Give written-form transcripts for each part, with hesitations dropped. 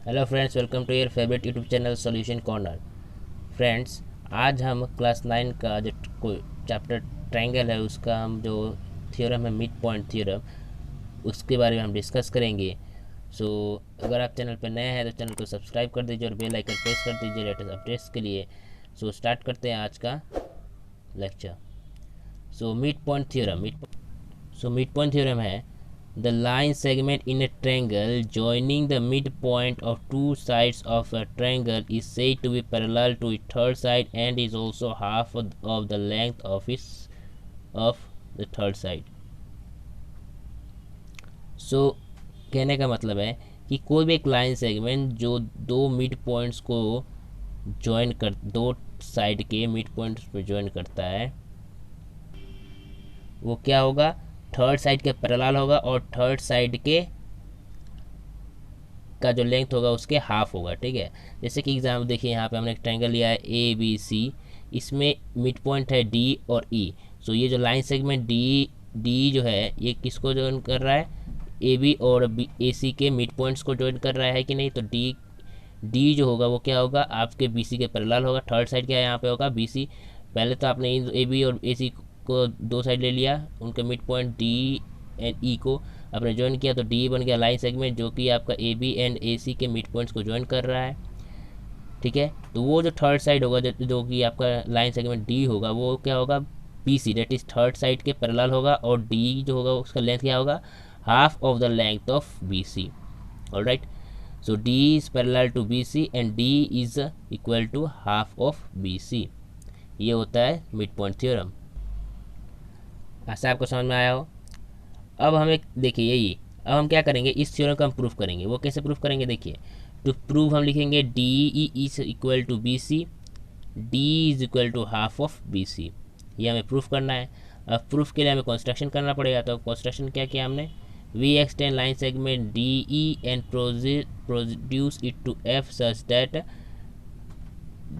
Hello friends, welcome to your favourite YouTube channel solution corner. Friends, आज हम class 9 का जो चैप्टर ट्रायंगल है उसका हम जो थ्योरम है मिड पॉइंट थ्योरम उसके बारे में हम डिस्कस करेंगे। सो अगर आप चैनल पर नए हैं तो चैनल को सब्सक्राइब कर दीजिए और बेल आइकन प्रेस कर दीजिए लेटेस्ट अपडेट्स के लिए। सो स्टार्ट करते हैं आज का lecture. So mid point theorem mid point theorem है the line segment in a triangle joining the midpoint of two sides of a triangle is said to be parallel to its third side and is also half of the length of the third side. So कहने का मतलब है कि कोई भी एक line segment जो दो मिड पॉइंट्स को दो साइड के मिड पॉइंट्स में ज्वाइन करता है वो क्या होगा, थर्ड साइड के पैरेलल होगा और थर्ड साइड के का जो लेंथ होगा उसके हाफ होगा। ठीक है, जैसे कि एग्जाम्पल देखिए, यहाँ पे हमने एक ट्रायंगल लिया है ए बी सी, इसमें मिड पॉइंट है डी और ई। सो ये जो लाइन सेगमेंट डी जो है ये किसको ज्वाइन कर रहा है, ए बी और ए सी के मिड पॉइंट्स को ज्वाइन कर रहा है कि नहीं। तो डी जो होगा वो क्या होगा, आपके बी सी के पैरेलल होगा। थर्ड साइड क्या है यहाँ पे होगा, बी सी। पहले तो आपने ए बी और ए सी को दो साइड ले लिया, उनके मिड पॉइंट डी एंड ई को आपने ज्वाइन किया तो डी बन गया लाइन सेगमेंट जो कि आपका ए बी एंड ए सी के मिड पॉइंट्स को ज्वाइन कर रहा है। ठीक है, तो वो जो थर्ड साइड होगा जो कि आपका लाइन सेगमेंट डी होगा वो क्या होगा, B C, that is third side के पैरेलल होगा और डी जो होगा उसका लेंथ क्या होगा, half of the length of B C. Alright, so D is parallel to B C and D is equal to half of B C. ये होता है मिड पॉइंट थ्योरम। ऐसा आपको समझ में आया हो। अब हमें देखिए यही, अब हम क्या करेंगे, इस थ्योरम का हम प्रूफ करेंगे। वो कैसे प्रूफ करेंगे, देखिए टू प्रूव हम लिखेंगे D E is equal to B C, D is equal to half of B C. ये हमें प्रूफ करना है। अब प्रूफ के लिए हमें कंस्ट्रक्शन करना पड़ेगा। तो कंस्ट्रक्शन क्या किया हमने, we extend line segment D E and produce it to F such that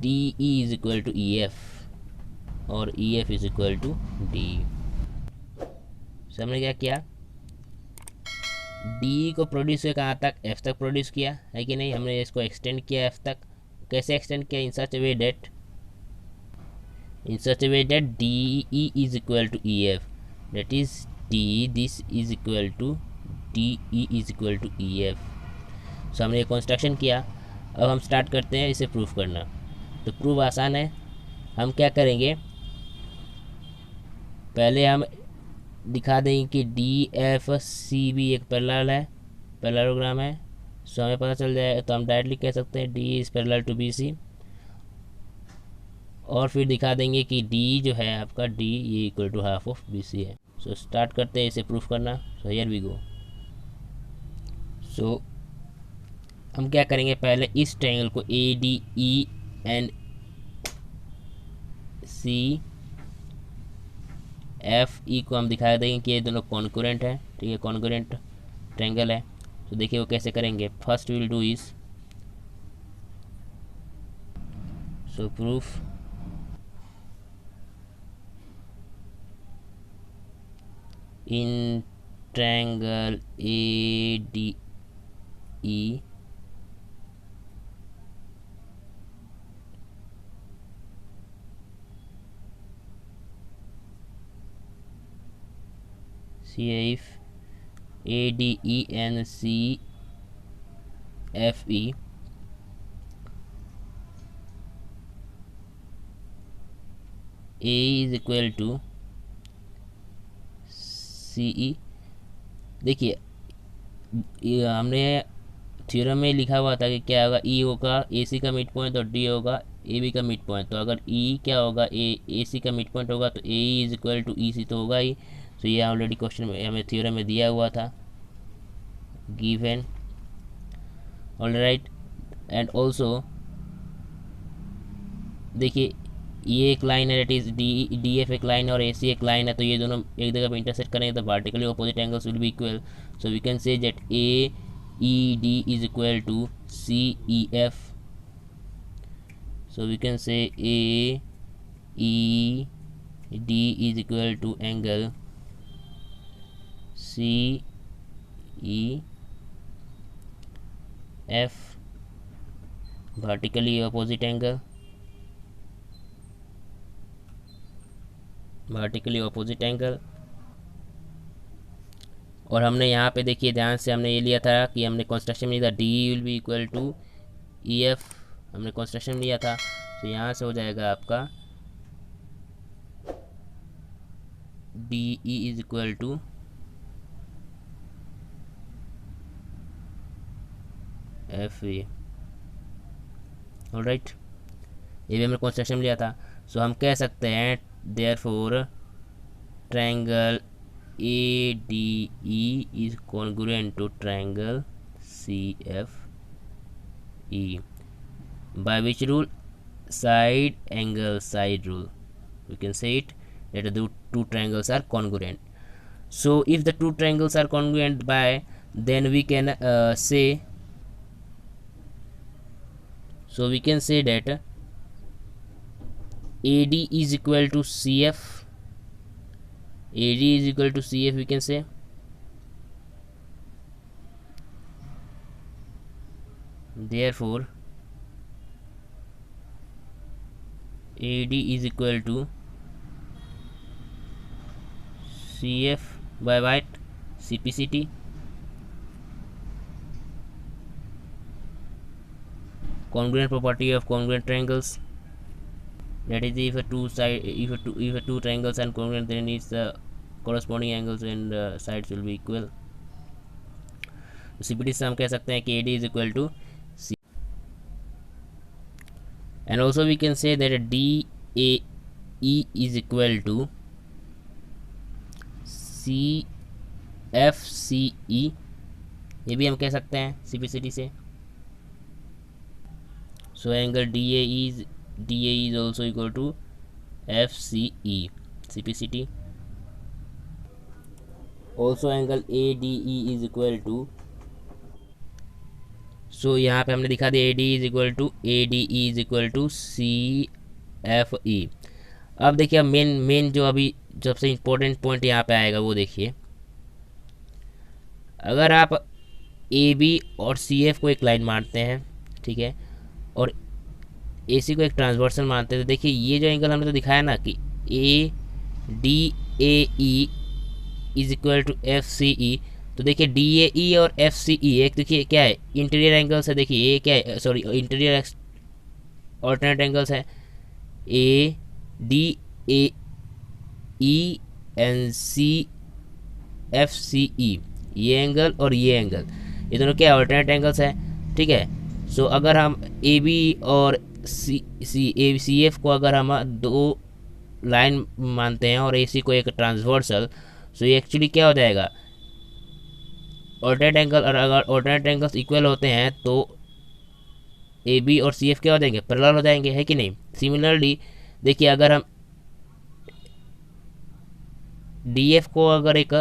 D E is equal to E F और E F is equal to D. हमने क्या किया, डी को प्रोड्यूस हुए कहाँ तक, एफ तक प्रोड्यूस किया है कि नहीं। हमने इसको एक्सटेंड किया एफ तक। कैसे एक्सटेंड किया, in such a way that D E is equal to E F, that is D this is equal to D E is equal to E F. So हमने ये कंस्ट्रक्शन किया। अब हम start करते हैं इसे प्रूफ करना। तो प्रूफ आसान है। हम क्या करेंगे, पहले हम दिखा देंगे कि डी एफ सी भी एक पैरेललोग्राम है। सो हमें पता चल जाएगा, तो हम डायरेक्टली कह सकते हैं D is parallel to B C. और फिर दिखा देंगे कि डी जो है आपका डी ये equal to half of B C है। सो स्टार्ट करते हैं इसे प्रूफ करना। So here we go. सो हम क्या करेंगे, पहले इस ट्रायंगल को A D E and C F E को हम दिखा देंगे कि ये दोनों कॉन्करेंट है। ठीक है, कॉन्करेंट ट्रायंगल है। तो देखिए वो कैसे करेंगे। First will do is, so proof in triangle A D E C F A D E and C F E A is equal to C E. देखिए हमने थ्योरम में लिखा हुआ था कि क्या होगा, ई होगा ए सी का मिड पॉइंट और डी होगा ए बी का मिड पॉइंट। तो अगर ई क्या होगा, ए सी का मिड पॉइंट होगा तो ए इज इक्वल टू ई सी तो होगा ही। तो ये ऑलरेडी क्वेश्चन में हमें थ्योरम में दिया हुआ था, गिवन। ऑलराइट, एंड ऑल्सो देखिए ये एक लाइन है, डेट इज डी एफ एक लाइन है और ए सी एक लाइन है। तो ये दोनों एक जगह पे इंटरसेक्ट करेंगे तो vertically opposite angles will be equal. So we can say that A E D is equal to C E F. So we can say A E D is equal to angle C E F vertically opposite angle, vertically opposite angle. और हमने यहाँ पे देखिए ध्यान से हमने ये लिया था कि हमने कंस्ट्रक्शन में लिया था D will be equal to E F, हमने कंस्ट्रक्शन लिया था। तो यहाँ से हो जाएगा आपका D E is equal to F A. Alright, ये भी हमने कंस्ट्रक्शन में लिया था। सो हम कह सकते हैं therefore triangle A D E is congruent to triangle C F E by which rule, side angle side rule. We can say it that the two triangles are congruent. So if the two triangles are congruent by, then we can say, so we can say that AD is equal to CF, AD is equal to CF, we can say. Therefore AD is equal to CF by what? CPCT. Congruent property of congruent triangles. That is, if a two triangles are congruent, then its corresponding angles and sides will be equal. CPT से हम कह सकते हैं कि AD is equal to C. And also we can say that DAE is equal to CFCE, ये भी हम कह सकते हैं CPCT से. So angle DAE is also equal to FCE, CPCT. Also angle ADE is equal to, सो यहाँ पे हमने दिखा दिया AD is equal to ADE is equal to CFE. अब देखिए अब मेन जो अभी सबसे इम्पोर्टेंट पॉइंट यहाँ पे आएगा वो देखिए, अगर आप AB और CF को एक लाइन मानते हैं, ठीक है, और AC को एक ट्रांसवर्सल मानते हैं, तो देखिए ये जो एंगल हमने तो दिखाया ना कि ADAE is equal to FCE, तो देखिए DAE और FCE एक देखिए क्या है, इंटीरियर एंगल्स है. देखिए ये क्या है, सॉरी इंटीरियर ऑल्टरनेट एंगल्स है. ADAE ये एंगल और ये एंगल, ये दोनों क्या ऑल्टरनेट एंगल्स है, ठीक है. सो अगर हम AB और CF को अगर हम दो लाइन मानते हैं और AC को एक ट्रांसवर्सल, सो ये एक्चुअली क्या हो जाएगा, ऑल्टरनेट एंगल. और अगर ऑल्टरनेट एंगल्स इक्वल होते हैं तो AB और CF क्या हो जाएंगे, पैरेलल हो जाएंगे, है कि नहीं. सिमिलरली देखिए अगर हम DF को अगर एक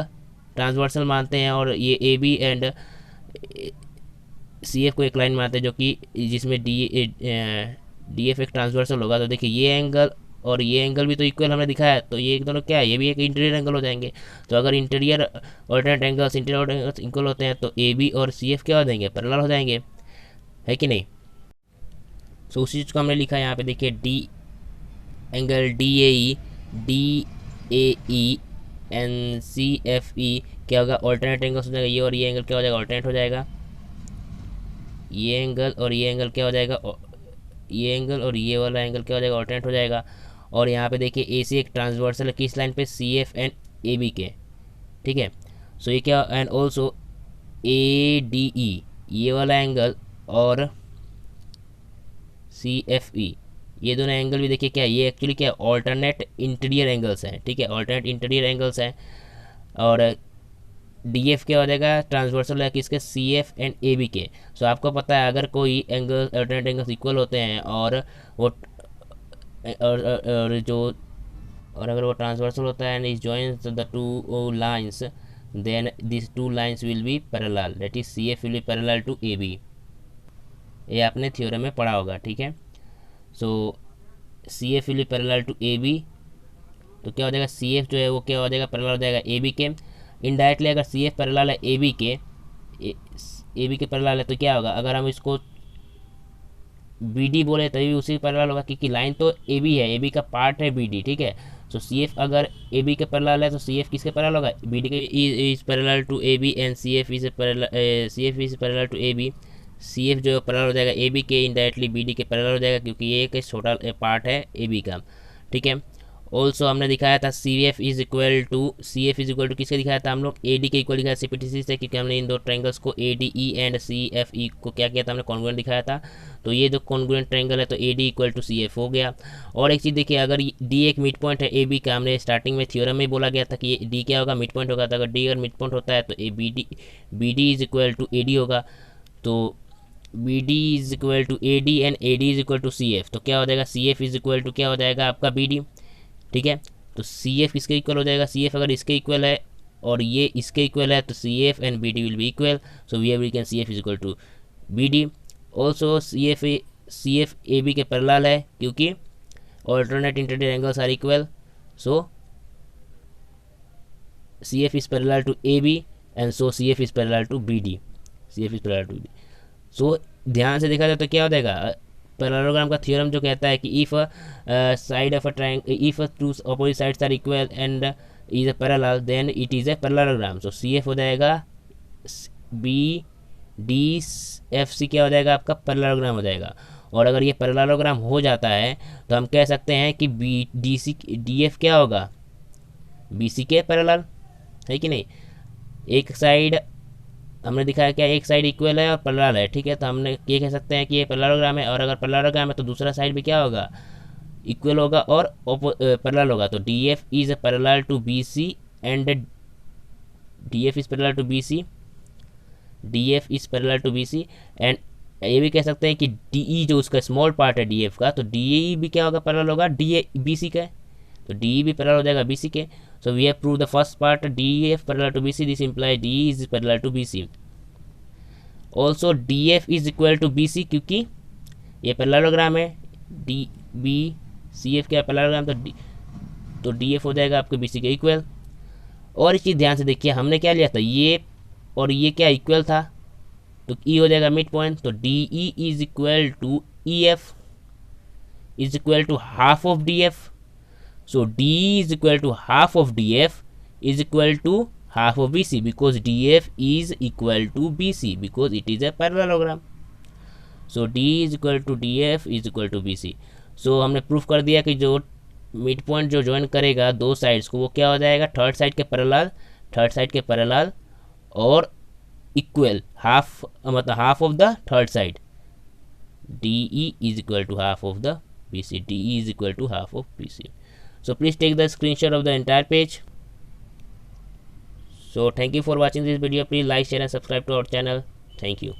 ट्रांसवर्सल मानते हैं और ये AB एंड CF को एक लाइन मानते हैं जो कि जिसमें DF एक ट्रांसवर्सल होगा, तो देखिए ये एंगल और ये एंगल भी तो इक्वल हमने दिखाया है, तो ये एक दोनों क्या है, ये भी एक इंटीरियर एंगल हो जाएंगे. तो अगर interior alternate angles interior angles equal होते हैं तो AB और CF क्या हो जाएंगे, पैरेलल हो जाएंगे, है कि नहीं. सो उसी चीज़ को हमने लिखा है यहाँ पे देखिए, एंगल DAE एंड CFE क्या होगा, ऑल्टरनेट एंगल्स हो जाएगा. ये और ये एंगल क्या हो जाएगा, ऑल्टरनेट हो जाएगा. ये एंगल और ये एंगल क्या हो जाएगा, ये एंगल और ये वाला एंगल क्या हो जाएगा, ऑल्टरनेट हो जाएगा. और यहाँ पे देखिए AC एक ट्रांसवर्सल है किस लाइन पे, CF एंड AB के, ठीक है. सो ये क्या, एंड ऑल्सो ADE ये वाला एंगल और CFE ये दोनों एंगल भी देखिए क्या है, ये एक्चुअली क्या है, ऑल्टरनेट इंटीरियर एंगल्स हैं, ठीक है, ऑल्टरनेट इंटीरियर एंगल्स हैं. और DF क्या हो जाएगा, ट्रांसवर्सल है किसके, CF एंड AB के. सो आपको पता है अगर कोई एंगल ऑल्टरनेट एंगल्स इक्वल होते हैं और वो और अगर वो ट्रांसवर्सल होता है and is joins the two lines, then this two lines will be parallel, that is CF will be parallel to AB. ये आपने थ्योरम में पढ़ा होगा, ठीक है. So CF will be parallel to AB, तो क्या हो जाएगा, CF जो है वो क्या हो जाएगा, पैरेलल हो जाएगा AB के. इनडायरेक्टली अगर CF पैरेलल है AB के पैरेलल है तो क्या होगा, अगर हम इसको बी डी बोले तभी भी उसी पैरेलल होगा, क्योंकि लाइन तो ए बी है, ए बी का पार्ट है बी डी, ठीक है। सो सी एफ अगर ए बी के पैरेलल है तो सी एफ किसके पैरेलल होगा, बी डी के। Is parallel to A B and C F is parallel to A B. C F जो पैरेलल हो जाएगा ए बी के, इनडायरेक्टली बी डी के पैरेलल हो जाएगा, क्योंकि ये एक छोटा पार्ट है ए बी का, ठीक है। ऑल्सो हमने दिखाया था C F is equal to किसके दिखाया था हम लोग, ए डी के इक्वल दिखाया सीपीटीसी से, क्योंकि हमने इन दो ट्रायंगल्स को A D E and C F E को क्या किया था, हमने कॉन्ग्रुएंट दिखाया था। तो ये जो कॉन्ग्रुएंट ट्रायंगल है तो A D equal to C F हो गया। और एक चीज़ देखिए, अगर डी एक मिड पॉइंट है ए बी का, हमने स्टार्टिंग में थ्योरम में बोला गया था कि डी क्या होगा, मिड पॉइंट होगा। तो अगर डी अगर मिड पॉइंट होता है तो A B D is equal to A D होगा। तो B D is equal to A D and A D is equal to C F. तो क्या हो जाएगा, C F is equal to क्या हो जाएगा आपका बी डी, ठीक है। तो सी एफ किसके इक्वल हो जाएगा, सी एफ अगर इसके इक्वल है और ये इसके इक्वल है तो C F and B D will be equal. So we can C F is equal to B D. Also C F A B के पैरेलल है, क्योंकि alternate intersect angles are equal. So C F is parallel to A B and so C F is parallel to B D, C F is parallel to B D. So ध्यान से देखा जाए तो क्या हो जाएगा, पैरेललोग्राम का theorem जो कहता है कि if side of a triangle, if two opposite sides are equal and is a parallel then it is a parallelogram. So C F हो जाएगा बी डी एफ सी, क्या हो जाएगा आपका पैरेललोग्राम हो जाएगा। और अगर ये पैरेललोग्राम हो जाता है तो हम कह सकते हैं कि B D C D F क्या होगा, बी सी के पैरेलल, है कि नहीं। एक साइड हमने दिखाया क्या, एक साइड इक्वल है और पैरेलल है, ठीक है। तो हमने ये कह सकते हैं कि ये पैरेललोग्राम है, और अगर पैरेललोग्राम है तो दूसरा साइड भी क्या होगा, इक्वल होगा और पैरेलल होगा। तो D F is parallel to B C and D F is parallel to B C, D F is parallel to B C. And ये भी कह सकते हैं कि डी ई जो उसका स्मॉल पार्ट है डी एफ का, तो डी ई भी क्या होगा, पैरेलल होगा डी ए बी सी का, तो डी ई भी पैरेलल हो जाएगा बी सी के। So we have proved the first part, DF parallel to BC. This implies DE is parallel to BC. Also DF is equal to BC, क्योंकि ये parallelogram है, D B C F क्या parallelogram, तो DF हो जाएगा आपके BC के equal. और इस चीज़ ध्यान से देखिए, हमने क्या लिया था, ये और ये क्या इक्वल था, तो E हो जाएगा मिड पॉइंट। तो DE is equal to EF is equal to half of DF। So D is equal to half of DF is equal to half of BC, because DF is equal to BC because it is a parallelogram. So D is equal to DF is equal to BC. So हमने proof कर दिया कि जो mid point जो join करेगा दो sides को, वो क्या हो जाएगा, थर्ड साइड के पैरेलल और इक्वल, हाफ मतलब half of the third side. DE is equal to half of the BC. DE is equal to half of BC. So please take the screenshot of the entire page. So thank you for watching this video. Please like, share and subscribe to our channel. Thank you.